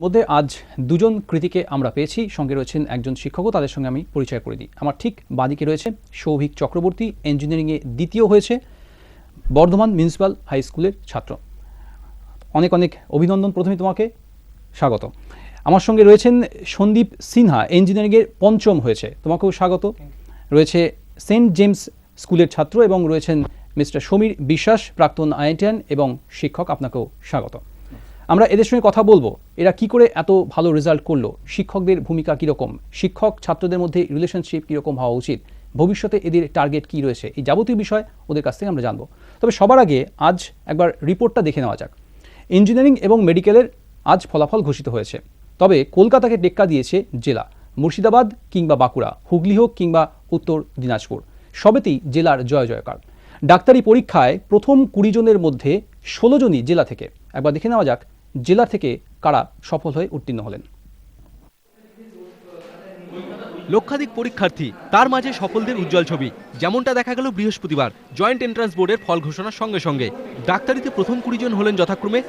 মধ্যে আজ দুজন কৃতিকে আমরা পেয়েছি, সঙ্গে রয়েছেন একজন শিক্ষকও, তাদের সঙ্গে আমি পরিচয় করে দিই। আমার ঠিক বাদিকে রয়েছে সৌভিক চক্রবর্তী, ইঞ্জিনিয়ারিংয়ে দ্বিতীয় হয়েছে, বর্ধমান মিউনিসিপ্যাল হাই স্কুলের ছাত্র। অনেক অনেক অভিনন্দন, প্রথমে তোমাকে স্বাগত। আমার সঙ্গে রয়েছেন সন্দীপ সিনহা, ইঞ্জিনিয়ারিংয়ের পঞ্চম হয়েছে, তোমাকেও স্বাগত। রয়েছে সেন্ট জেমস স্কুলের ছাত্র এবং রয়েছেন মিস্টার সমীর বিশ্বাস, প্রাক্তন আইআইটিয়ান এবং শিক্ষক, আপনাকেও স্বাগত। আমরা এদের সঙ্গে কথা বলবো, এরা কি করে এত ভালো রেজাল্ট করলো, শিক্ষকদের ভূমিকা কীরকম, শিক্ষক ছাত্রদের মধ্যে রিলেশনশিপ কীরকম হওয়া উচিত, ভবিষ্যতে এদের টার্গেট কী রয়েছে, এই যাবতীয় বিষয় ওদের কাছ থেকে আমরা জানবো। তবে সবার আগে আজ একবার রিপোর্টটা দেখে নেওয়া যাক। ইঞ্জিনিয়ারিং এবং মেডিকেলের আজ ফলাফল ঘোষিত হয়েছে, তবে কলকাতাকে টেক্কা দিয়েছে জেলা। মুর্শিদাবাদ কিংবা বাঁকুড়া, হুগলি হোক কিংবা উত্তর দিনাজপুর, সবেতেই জেলার জয় জয়কার। ডাক্তারি পরীক্ষায় প্রথম 20 জনের মধ্যে 16 জনই জেলা থেকে। একবার দেখে নেওয়া যাক জেলা থেকে কারা সফল হয়ে উত্তীর্ণ হলেন। লক্ষাধিক পরীক্ষার্থী, তার মাঝে সফলদের উজ্জ্বল ছবি, যেমনটা দেখা গেল বৃহস্পতিবার জয়েন্ট এন্ট্রান্স বোর্ডের ফল ঘোষণার সঙ্গে সঙ্গে। ডাক্তারিতে প্রথম 20 জন হলেন যথাক্রমে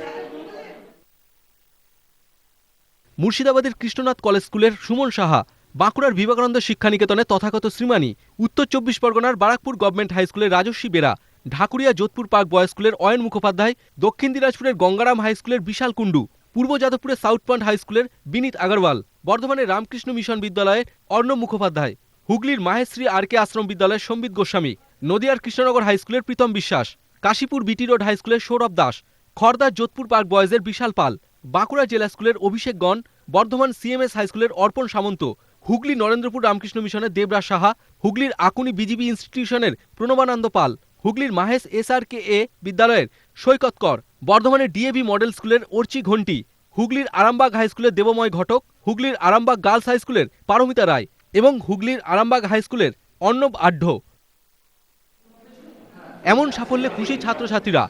মুর্শিদাবাদের কৃষ্ণনাথ কলেজ স্কুলের সুমন সাহা, বাঁকুড়ার বিবেকানন্দ শিক্ষানিকেতনে তথাগত শ্রীমানি, উত্তর 24 পরগনার বারাকপুর গভর্নমেন্ট হাই স্কুলের রাজস্বী বেরা, ঢাকুরিয়া যোধপুর পার্ক বয়েজ স্কুলের অয়ন মুখোপাধ্যায়, দক্ষিণ দিনাজপুরের গঙ্গারাম হাই স্কুলের বিশাল কুণ্ডু, পূর্ব যাদবপুরের সাউথ পয়েন্ট হাই স্কুলের বিনীত আগরওয়াল, বর্ধমানের রামকৃষ্ণ মিশন বিদ্যালয়ের অর্ণব মুখোপাধ্যায়, হুগলির মাহেশ্রী আর.কে আশ্রম বিদ্যালয়ের সম্বিত গোস্বামী, নদিয়ার কৃষ্ণনগর হাই স্কুলের প্রীতম বিশ্বাস, কাশীপুর বিটি রোড হাই স্কুলের সৌরভ দাস, খড়দার যোধপুর পার্ক বয়েজের বিশাল পাল, বাঁকুড়া জেলা স্কুলের অভিষেক গণ, বর্ধমান সিএমএস হাই স্কুলের অর্পণ সামন্ত, হুগলি নরেন্দ্রপুর রামকৃষ্ণ মিশনের দেবরাজ সাহা, হুগলির আকুনি বিজিবি ইনস্টিটিউশনের প্রণবানন্দ পাল, হুগলির মাহেশ এসআরকেএ বিদ্যালয়ের সৈকত কর, বর্ধমানের ডিএভি মডেল স্কুলের অর্চি ঘন্টি, হুগলির আরামবাগ হাই স্কুলের দেবময় ঘটক, হুগলির আরামবাগ গার্লস হাই স্কুলের পারমিতা রায় এবং হুগলির আরামবাগ হাই স্কুলের অর্ণব আঢ্য। এমন সাফল্যে খুশি ছাত্রছাত্রীরা।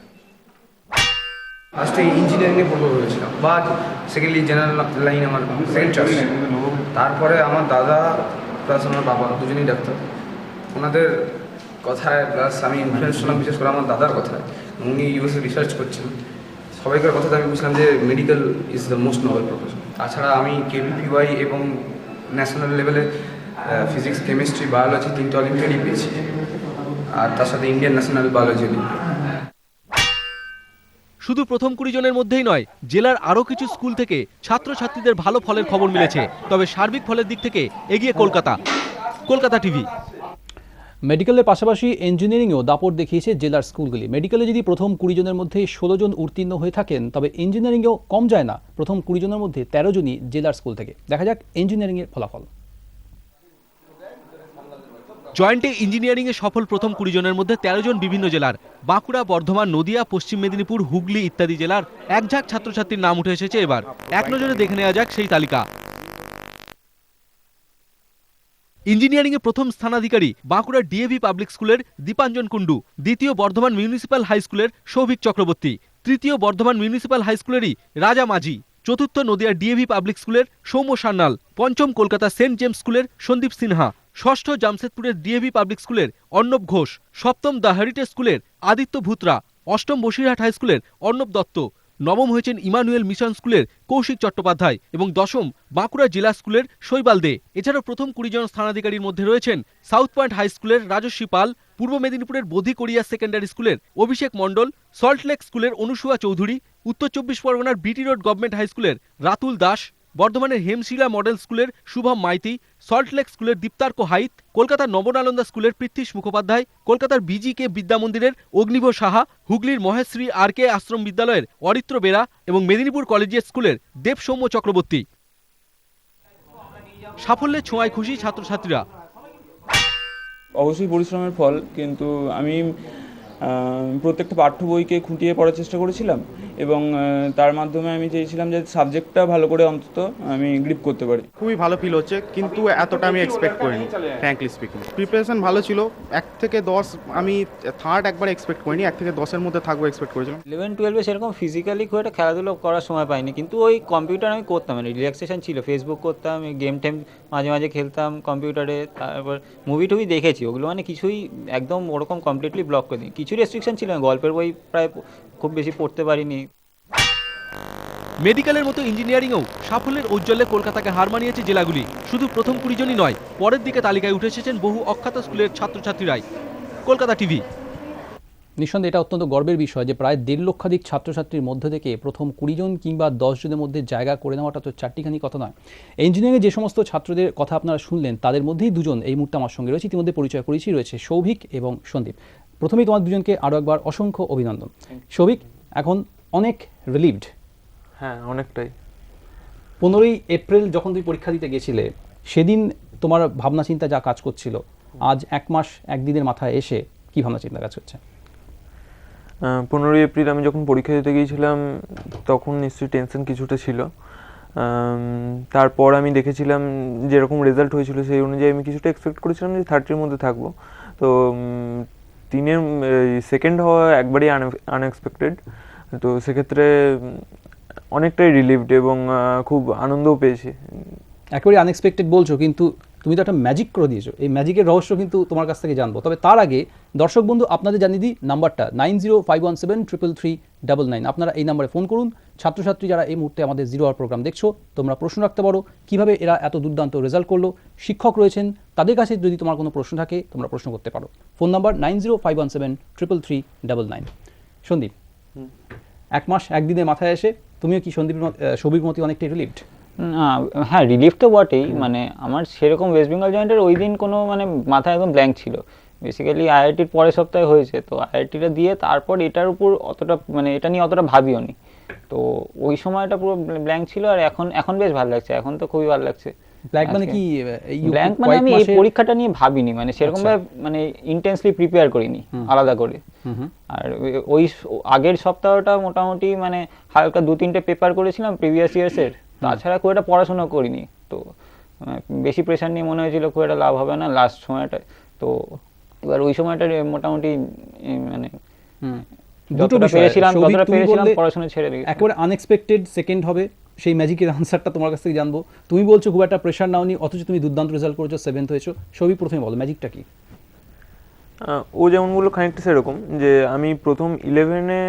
ফার্স্টে ইঞ্জিনিয়ারিংয়ে পড়বো ভেবেছিলাম, বা সেকেন্ডলি জেনারেল লাইন আমার সেকেন্ড চয়েস। তারপরে আমার দাদা প্লাস আমার বাবা দুজনেই ডাক্তার, ওনাদের কথায় প্লাস আমি ইনফ্লুয়েন্স হলাম বিশেষ করে আমার দাদার কথায়। উনি ইউএসএ রিসার্চ করছেন, সবাইকার কথাতে আমি বুঝলাম যে medical is the most noble profession. তাছাড়া আমি কেভিপিওয়াই এবং ন্যাশনাল লেভেলে ফিজিক্স, কেমিস্ট্রি, বায়োলজি 3টে অলিম্পিয়াডই পেয়েছি, আর তার সাথে ইন্ডিয়ান ন্যাশনাল বায়োলজি অলিম্পিয়াড। শুধু প্রথম 20 জনের মধ্যেই নয়, জেলার আরও কিছু স্কুল থেকে ছাত্রছাত্রীদের ভালো ফলের খবর মিলেছে, তবে সার্বিক ফলের দিক থেকে এগিয়ে কলকাতা। কলকাতা টিভি। মেডিকেলের পাশাপাশি ইঞ্জিনিয়ারিংয়েও দাপট দেখিয়েছে জেলার স্কুলগুলি। মেডিকেলে যদি প্রথম 20 জনের মধ্যে 16 জন উত্তীর্ণ হয়ে থাকেন, তবে ইঞ্জিনিয়ারিংয়েও কম যায় না, প্রথম 20 জনের মধ্যে 13 জনই জেলার স্কুল থেকে। দেখা যাক ইঞ্জিনিয়ারিংয়ের ফলাফল। জয়েন্টে ইঞ্জিনিয়ারিংয়ে সফল প্রথম 20 জনের মধ্যে 13 জন বিভিন্ন জেলার। বাঁকুড়া, বর্ধমান, নদিয়া, পশ্চিম মেদিনীপুর, হুগলি ইত্যাদি জেলার একঝাঁক ছাত্রছাত্রীর নাম উঠে এসেছে এবার। এক নজরে দেখে নেওয়া যাক সেই তালিকা। ইঞ্জিনিয়ারিংয়ে প্রথম স্থানাধিকারী বাঁকুড়ার ডিএভি পাবলিক স্কুলের দীপাঞ্জন কুণ্ডু, দ্বিতীয় বর্ধমান মিউনিসিপ্যাল হাই স্কুলের সৌভিক চক্রবর্তী, তৃতীয় বর্ধমান মিউনিসিপ্যাল হাই স্কুলেরই রাজা মাঝি, চতুর্থ নদিয়ার ডিএভি পাবলিক স্কুলের সৌম্য সান্যাল, পঞ্চম কলকাতা সেন্ট জেমস স্কুলের সন্দীপ সিনহা, ষষ্ঠ জামশেদপুরের ডিএভি পাবলিক স্কুলের অর্ণব ঘোষ, সপ্তম দ্য হেরিটেজ স্কুলের আদিত্য ভুতরা, অষ্টম বসিরহাট হাই স্কুলের অর্ণব দত্ত, নবম হয়েছেন ইমানুয়েল মিশন স্কুলের কৌশিক চট্টোপাধ্যায় এবং দশম বাঁকুড়া জেলা স্কুলের শৈবাল দে। এছাড়াও প্রথম 20 জন স্থানাধিকারীর মধ্যে রয়েছেন সাউথ পয়েন্ট হাই স্কুলের রাজস্বী পাল, পূর্ব মেদিনীপুরের বোধি কোরিয়া সেকেন্ডারি স্কুলের অভিষেক মণ্ডল, সল্টলেক স্কুলের অনুসুয়া চৌধুরী, উত্তর 24 পরগনার বিটি রোড গভর্নমেন্ট হাই স্কুলের রাতুল দাস, বর্ধমানের হেমশিলা মডেল স্কুলের শুভম মাইতি, সল্টলেক স্কুলের দীপ্তার্ক হাইত, কলকাতার নবনালন্দা স্কুলের পৃথ্বীশ মুখোপাধ্যায়, কলকাতার বিজিকে বিদ্যামন্দিরের অগ্নিভ সাহা, হুগলির মহেশ্রী আর.কে আশ্রম বিদ্যালয়ের অরিত্র বেরা এবং মেদিনীপুর কলেজিয়েট স্কুলের দেব সৌম্য চক্রবর্তী। সাফল্যের ছোঁয়ায় খুশি ছাত্রছাত্রীরা। অবশ্যই পরিশ্রমের ফল, কিন্তু আমি প্রত্যেকটা পাঠ্য বইকে খুঁটিয়ে পড়ার চেষ্টা করেছিলাম এবং তার মাধ্যমে আমি চেয়েছিলাম যে সাবজেক্টটা ভালো করে অন্তত আমি গ্রিপ করতে পারি। খুবই ভালো ফিল হচ্ছে, কিন্তু এতটা আমি এক্সপেক্ট করিনি। ফ্র্যাঙ্কলি স্পিকিং প্রিপারেশন ভালো ছিল। 1 থেকে 10 আমি থার্ড একবার এক্সপেক্ট করিনি, 1 থেকে 10-এর মধ্যে থাকবো এক্সপেক্ট করেছিলাম। 11-12 সেরকম ফিজিক্যালি খুব একটা খেলাধুলো করার সময় পাইনি, কিন্তু ওই কম্পিউটার আমি করতাম, মানে রিল্যাক্সেশন ছিল, ফেসবুক করতাম, গেম টেম মাঝে মাঝে খেলতাম কম্পিউটারে, তারপর মুভি টুভি দেখেছি, ওগুলো মানে কিছুই একদম ওরকম কমপ্লিটলি ব্লক করে দিই। কিছু রেস্ট্রিকশন ছিল, গল্পের বই প্রায় খুব বেশি পড়তে পারিনি। মেডিকেলের মতো ইঞ্জিনিয়ারিংয়েও সাফল্যের ঔজ্জ্বল্যে কলকাতাকে হার মানিয়েছে জেলাগুলি। শুধু প্রথম 20 জনই নয়, পরের দিকে তালিকায় উঠে এসেছেন বহু অখ্যাত স্কুলের ছাত্রছাত্রীরাই। কলকাতা টিভি। নিঃসন্দেহে এটা অত্যন্ত গর্বের বিষয় যে প্রায় 1.5 লক্ষাধিক ছাত্রছাত্রীর মধ্যে থেকে প্রথম 20 জন কিংবা 10 জনের মধ্যে জায়গা করে নেওয়াটা তো চারটিখানি কথা নয়। ইঞ্জিনিয়ারিংয়ে যে সমস্ত ছাত্রদের কথা আপনারা শুনলেন তাদের মধ্যেই দুজন এই মুহূর্তে আমার সঙ্গে রয়েছে, ইতিমধ্যে পরিচয় করেছি, রয়েছে সৌভিক এবং সন্দীপ। প্রথমেই তোমার দুজনকে আরও একবার অসংখ্য অভিনন্দন। সৌভিক, এখন অনেক রিলিভড? হ্যাঁ, অনেকটাই। 15ই এপ্রিল যখন তুমি পরীক্ষা দিতে গেছিলে সেদিন তোমার ভাবনা চিন্তা যা কাজ করছিল, আজ 1 মাস 1 দিনের মাথায় এসে কি ভাবনা চিন্তা কাজ করছে? 15ই এপ্রিল আমি যখন পরীক্ষা দিতে গিয়েছিলাম তখন নিশ্চয়ই টেনশন কিছুটা ছিল। তারপর আমি দেখেছিলাম যেরকম রেজাল্ট হয়েছিল সেই অনুযায়ী আমি কিছুটা এক্সপেক্ট করেছিলাম যে 30-র মধ্যে থাকবো। তো 3-এর সেকেন্ড হওয়া একবারই আনএক্সপেক্টেড। তো সেক্ষেত্রে অনেকটাই রিলিভড এবং খুব আনন্দও পেয়েছি। একেবারে আনএক্সপেক্টেড বলছো, কিন্তু তুমি তো একটা ম্যাজিক করে দিয়েছো। এই ম্যাজিকের রহস্য কিন্তু তোমার কাছ থেকে জানবো। তবে তার আগে দর্শক বন্ধু আপনাদের জানিয়ে দিই নাম্বারটা 9051733399। আপনারা এই নাম্বারে ফোন করুন। ছাত্রছাত্রী যারা এই মুহূর্তে আমাদের জিরো আওয়ার প্রোগ্রাম দেখছো, তোমরা প্রশ্ন রাখতে পারো কিভাবে এরা এত দুর্দান্ত রেজাল্ট করলো। শিক্ষক রয়েছেন, তাদের কাছে যদি তোমার কোনো প্রশ্ন থাকে তোমরা প্রশ্ন করতে পারো। Phone number 9051733399। সন্দীপ, 1 মাস 1 দিনের মাথায় এসে তুমিও কি সৌভিক মতো অনেকটাই রিলিভড? হ্যাঁ, রিলিফ তো বটেই। মানে আমার সেরকম ওয়েস্ট বেঙ্গল জয়েন্টের ওই দিন কোনো মানে মাথায় একদম ব্ল্যাঙ্ক ছিল। বেসিক্যালি আইআইটির পরের সপ্তাহে হয়েছে, তো আইআইটিটা দিয়ে তারপর এটার উপর অতটা মানে এটা নিয়ে অতটা ভাবিও নি। তো ওই সময়টা পুরো ব্ল্যাঙ্ক ছিল। আর এখন বেশ ভালো লাগছে, এখন তো খুবই ভালো লাগছে। ব্ল্যাঙ্ক মানে কি? ব্ল্যাঙ্ক মানে আমি এই পরীক্ষাটা নিয়ে ভাবিনি, মানে সেরকম ভাবে মানে ইন্টেন্সলি প্রিপেয়ার করিনি আলাদা করে। আর ওই আগের সপ্তাহটা মোটামুটি মানে হালকা 2-3টে পেপার করেছিলাম প্রিভিয়াস ইয়ার্সের, তাছাড়া খুব একটা পড়াশোনা করিনি। তো বেশি প্রেশার নিয়ে মনে হয়েছিল খুব একটা লাভ হবে না লাস্ট সময়টা। তো এবার ওই সময়টা মোটামুটি মানে যতটা পেরেছিলাম পড়াশোনা ছেড়ে দিই। একেবারে আনএক্সপেক্টেড সেকেন্ড হবে, সেই ম্যাজিকের আনসারটা তোমার কাছ থেকে জানবো। তুমি বলছো খুব একটা প্রেশার নাওনি, অথচ তুমি দুর্দান্ত রেজাল্ট করেছো, 7th হয়েছো। সবই প্রথমে বলো ম্যাজিকটা কি? ও যেমন বললো খানিকটা সেরকম যে আমি প্রথম 11-এ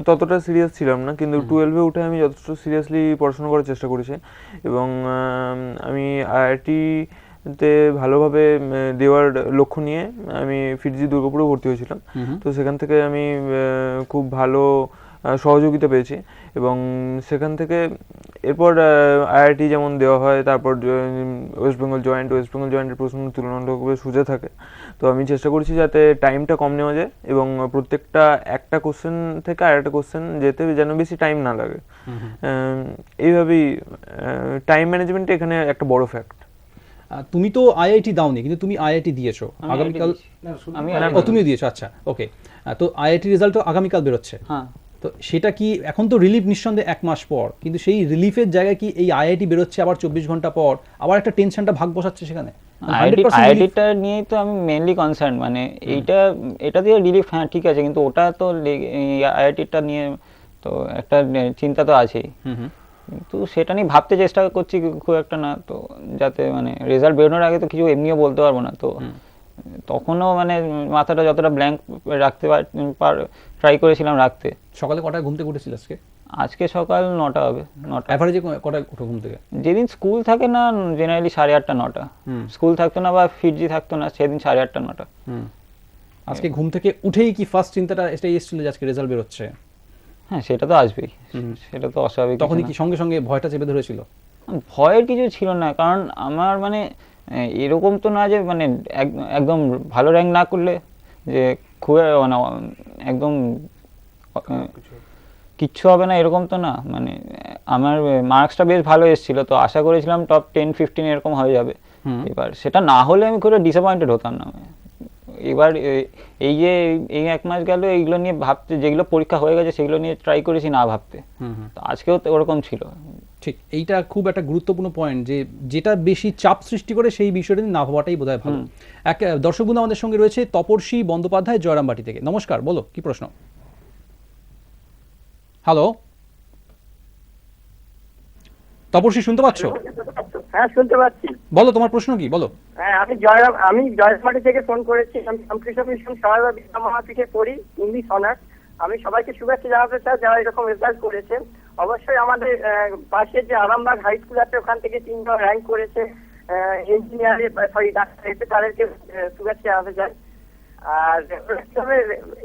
ততটা সিরিয়াস ছিলাম না, কিন্তু 12-এ উঠে আমি যথেষ্ট সিরিয়াসলি পড়াশোনা করার চেষ্টা করেছি এবং আমি আইআইটিতে ভালোভাবে দেওয়ার লক্ষ্য নিয়ে আমি ফিরজি দুর্গাপুরে ভর্তি হয়েছিলাম। তো সেখান থেকে আমি খুব ভালো সহযোগিতা পেয়েছি এবং সেখান থেকে এরপর আইআইটি যেমন দেওয়া হয়, তারপর ওয়েস্ট বেঙ্গল জয়েন্টের প্রশ্ন তুলনামূলকভাবে সোজা থাকে। তো আমি চেষ্টা করছি যাতে টাইমটা কম নেওয়া যায় এবং প্রত্যেকটা একটা কোশ্চেন থেকে আরেকটা কোশ্চেন যেতে যেন বেশি টাইম না লাগে। এইভাবেই টাইম ম্যানেজমেন্ট এখানে একটা বড় ফ্যাক্ট। তুমি তো আইআইটি দাওনি, কিন্তু তুমি আইআইটি দিয়েছো আগামীকাল। তুমিও দিয়েছো, আচ্ছা ওকে। তো আইআইটি রেজাল্ট তো আগামীকাল বেরোচ্ছে। হ্যাঁ, তো সেটা কি এখন তো রিলিফ নিঃসন্দেহে 1 মাস পর, কিন্তু সেই রিলিফের জায়গায় কি এই আইআইটি বেরোচ্ছে আবার 24 ঘন্টা পর, আবার একটা টেনশনটা ভাগ বসাচ্ছে সেখানে? আইআইটিটা নিয়েই তো আমি মেইনলি কনসার্ন। মানে এটা দিয়ে রিলিফ হ্যাঁ ঠিক আছে, কিন্তু ওটা তো আইআইটিটা নিয়ে তো একটা চিন্তা তো আছেই। কিন্তু সেটা নিয়ে ভাবতে চেষ্টা করছি খুব একটা না, তো যাতে মানে রেজাল্ট বেরোনোর আগে তো কিছু এমনিও বলতে পারবো না। তো তখনও মানে মাথাটা যতটা ব্ল্যাঙ্ক রাখতে ট্রাই করেছিলাম রাখতে। সকালে কটায় ঘুম থেকে উঠেছিল আজকে সকাল 9টা হবে। 9টা এভারেজে কটায় ওঠো ঘুম থেকে? যেদিন স্কুল থাকে না জেনারেলি 8:30 9টা, স্কুল থাকতো না বা ফিরজি থাকতো না সেদিন 8:30 9টা। আজকে ঘুম থেকে উঠেই কি ফার্স্ট চিন্তাটা এটাই এসেছিল যে আজকে রেজাল্ট বেরোচ্ছে? হ্যাঁ, সেটা তো আসবেই, সেটা তো অস্বাভাবিক। তখনই কি সঙ্গে সঙ্গে ভয়টা চেপে ধরেছিল? ভয়ের কিছু ছিল না, কারণ আমার মানে এরকম তো না যে মানে একদম ভালো র্যাঙ্ক না করলে যে খুব মানে একদম কিচ্ছু হবে না এরকম তো না। মানে আমার মার্কসটা বেশ ভালো এসেছিল, তো আশা করেছিলাম টপ 10-15 এরকম হয়ে যাবে। এবার সেটা না হলে আমি খুব ডিসঅ্যাপয়েন্টেড হতাম না। এবার এই যে এই 1 মাস গেল এইগুলো নিয়ে ভাবতে, যেগুলো পরীক্ষা হয়ে গেছে সেগুলো নিয়ে ট্রাই করেছি না ভাবতে। তো আজকেও তো ওরকম ছিল। ঠিক, এইটা খুব একটা গুরুত্বপূর্ণ পয়েন্ট যে যেটা বেশি চাপ সৃষ্টি করে সেই বিষয়টা নিয়ে না ভাবাটাই বোধহয় ভালো। এক দর্শক বন্ধু আমাদের সঙ্গে রয়েছে তপর্ষী বন্দ্যোপাধ্যায় জয়রামবাটি থেকে। নমস্কার, বলো কি প্রশ্ন? হ্যালো তপর্ষী, শুনতে পাচ্ছ? হ্যাঁ, শুনতে পাচ্ছি। বলো তোমার প্রশ্ন কি, বলো। হ্যাঁ, আমি জয়রামবাটি থেকে ফোন করেছি। আমি রামকৃষ্ণ মিশন সারদা বিদ্যা মহাপীঠে পড়ি, ইংলিশ অনার্স। আমি সবাইকে শুভেচ্ছা জানাতে চাই যারা এরকম রেজাল্ট করেছেন। অবশ্যই আমাদের পাশে যে আরামবাগ হাই স্কুল আছে ওখান থেকে 3জন র্যাঙ্ক করেছে ইঞ্জিনিয়ারে, সরি ডাক্তারিতে, তাদেরকে শুভেচ্ছা জানাতে চাই। আর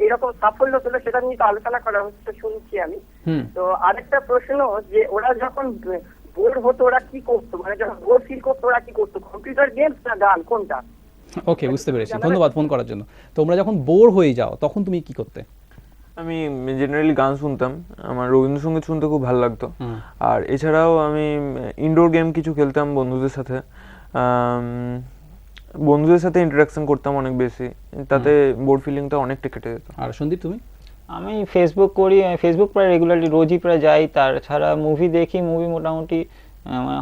এরকম সাফল্য পেলো সেটা নিয়ে তো আলোচনা করা হচ্ছে শুনছি আমি। তো আরেকটা প্রশ্ন, যে ওরা যখন বোর হতো ওরা কি করতো, মানে যখন বোর ফিল করতো ওরা কি করতো, কম্পিউটার গেমস না গান, কোনটা? ওকে, বুঝতে পেরেছি, ধন্যবাদ ফোন করার জন্য। তোমরা যখন বোর হয়ে যাও তখন তুমি কি করতে? আমি জেনারেলি গান শুনতাম, আমার রবীন্দ্রসঙ্গীত শুনতে খুব ভালো লাগতো। আর এছাড়াও আমি ইনডোর গেম কিছু খেলতাম বন্ধুদের সাথে, বন্ধুদের সাথে ইন্টারাকশন করতাম অনেক বেশি, তাতে বোর ফিলিংটা অনেকটা কেটে যেত। আর সন্দীপ তুমি? আমি ফেসবুক করি, ফেসবুক প্রায় রেগুলারলি রোজই প্রায় যাই। তাছাড়া মুভি দেখি, মুভি মোটামুটি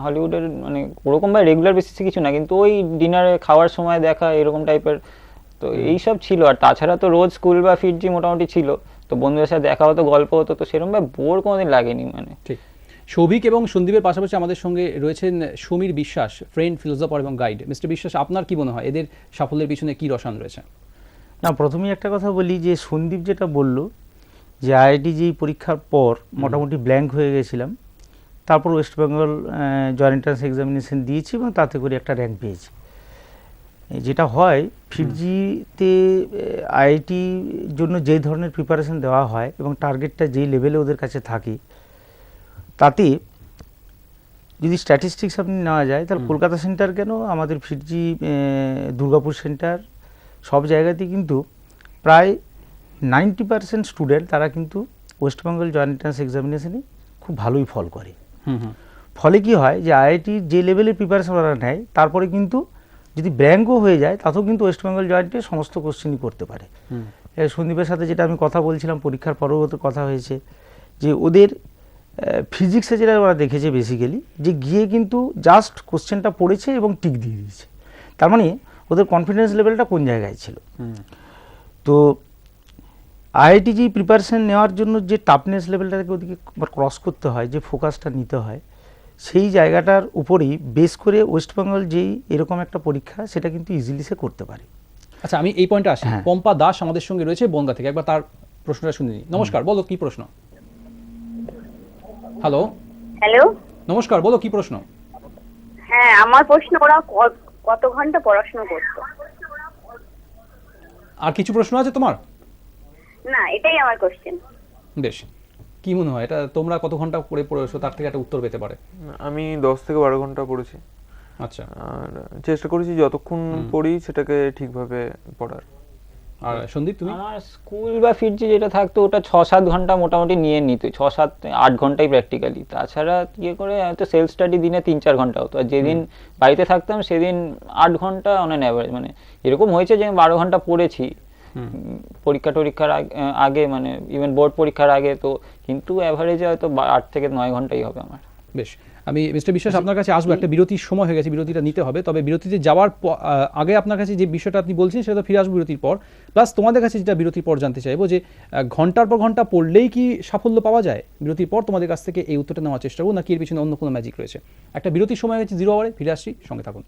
হলিউডের মানে ওরকম বা রেগুলার বেসিসে কিছু না, কিন্তু ওই ডিনারে খাওয়ার সময় দেখা এরকম টাইপের, তো এইসব ছিল। আর তাছাড়া তো রোজ স্কুল বা ফিটজি মোটামুটি ছিল, তো বন্ধুদের সাথে দেখা হতো, গল্প হতো, তো সেরকমভাবে বোর কোনোদিন লাগেনি। মানে ঠিক। সৌভিক এবং সন্দীপের পাশাপাশি আমাদের সঙ্গে রয়েছেন সমীর বিশ্বাস, ফ্রেন্ড, ফিলোসফার এবং গাইড। মিস্টার বিশ্বাস, আপনার কি মনে হয় এদের সাফল্যের পিছনে কি রসায়ন রয়েছে? না, প্রথমেই একটা কথা বলি যে সন্দীপ যেটা বলল যে আইআইটি যেই পরীক্ষার পর মোটামুটি ব্ল্যাঙ্ক হয়ে গেছিলাম, তারপর West Bengal joint entrance examination দিয়েছি এবং তাতে করে একটা র্যাঙ্ক পেয়েছি। যেটা হয় ফিটজিতে আইআইটির জন্য যেই ধরনের প্রিপারেশন দেওয়া হয় এবং টার্গেটটা যেই লেভেলে ওদের কাছে থাকে, তাতে যদি স্ট্যাটিস্টিক্স আপনি নেওয়া যায় তাহলে কলকাতা সেন্টার কেন, আমাদের ফিটজি দুর্গাপুর সেন্টার সব জায়গাতেই কিন্তু প্রায় 90% স্টুডেন্ট তারা কিন্তু ওয়েস্ট বেঙ্গল জয়েন্ট এন্ট্রান্স এক্সামিনেশনে খুব ভালোই ফল করে। ফলে কি হয় যে আইআইটির যে লেভেলের প্রিপারেশন ওরা নেয়, তারপরে কিন্তু যদি ব্র্যাঙ্কও হয়ে যায় তাতেও কিন্তু ওয়েস্ট বেঙ্গল জয়েন্টে সমস্ত কোশ্চেনই করতে পারে। সন্দীপের সাথে যেটা আমি কথা বলছিলাম, পরীক্ষার পরবর্তী কথা হয়েছে যে ওদের ফিজিক্সে যেটা ওরা দেখেছে বেসিক্যালি, যে গিয়ে কিন্তু জাস্ট কোশ্চেনটা পড়েছে এবং টিক দিয়ে দিয়েছে, তার মানে ওদের কনফিডেন্স লেভেলটা কোন জায়গায় ছিল। তো আইআইটি যে প্রিপারেশন নেওয়ার জন্য যে টাফনেস লেভেলটাকে ওদিকে ক্রস করতে হয়, যে ফোকাসটা নিতে হয়, সেই জায়গাটার উপরেই বেস করে ওয়েস্ট বেঙ্গল যেই এরকম একটা পরীক্ষা সেটা কিন্তু ইজিলি সে করতে পারে। আচ্ছা, আমি এই পয়েন্টে আসি। পম্পা দাস আমাদের সঙ্গে রয়েছে বনগা থেকে, একবার তার প্রশ্নটা শুনে নিই। নমস্কার, বলো কি প্রশ্ন? হ্যালো হ্যালো, নমস্কার, বলো কি প্রশ্ন? হ্যাঁ, আমার প্রশ্ন, ওরা কত ঘন্টা পড়াশোনা করতো? আর কিছু প্রশ্ন আছে তোমার? না, এটাই আমার কোশ্চেন। বেশ, কি মনে হয় এটা তোমরা কত ঘন্টা করে পড়েছো, তার থেকে একটা উত্তর পেতে পারে? আমি 10 থেকে 12 ঘন্টা পড়েছি। আচ্ছা, আর চেষ্টা করেছি যতক্ষণ পড়ি সেটাকে ঠিকভাবে পড়ার। আর সন্দীপ তুমি? আমার স্কুল বা ফিটজি যেটা থাকতো ওটা 6-7 ঘন্টা মোটামুটি নিয়ে নিত, 6-7-8 ঘন্টাই প্র্যাকটিক্যালি। তাছাড়া ইয়ে করে হয়তো সেলফ স্টাডি দিনে 3-4 ঘন্টা হতো, আর যেদিন বাড়িতে থাকতাম সেদিন 8 ঘন্টা অন অ্যান অ্যাভারেজ। মানে এরকম হয়েছে যে আমি 12 ঘন্টা পড়েছি পরীক্ষার আগে, মানে ইভেন বোর্ড পরীক্ষার আগে, তো কিন্তু অ্যাভারেজে হয়তো 8 থেকে 9 ঘন্টাই হবে আমার। বেশ, আমি মিস্টার বিশ্বাস আপনার কাছে আসবো, একটা বিরতির সময় হয়ে গেছে, বিরতিটা নিতে হবে। তবে বিরতিতে যাওয়ার আগে আপনার কাছে যে বিষয়টা আপনি বলছেন সেটা ফিরে আসবো বিরতির পর। প্লাস তোমাদের কাছে যেটা বিরতির পর জানতে চাইবো যে ঘন্টার পর ঘন্টা পড়লেই কি সাফল্য পাওয়া যায়? বিরতির পর তোমাদের কাছ থেকে এই উত্তরটা নেওয়ার চেষ্টা করবো, নাকি এর পিছনে অন্য কোনো ম্যাজিক রয়েছে। একটা বিরতির সময় হয়েছে 0 আওয়ারে, ফিরে আসছি, সঙ্গে থাকুন।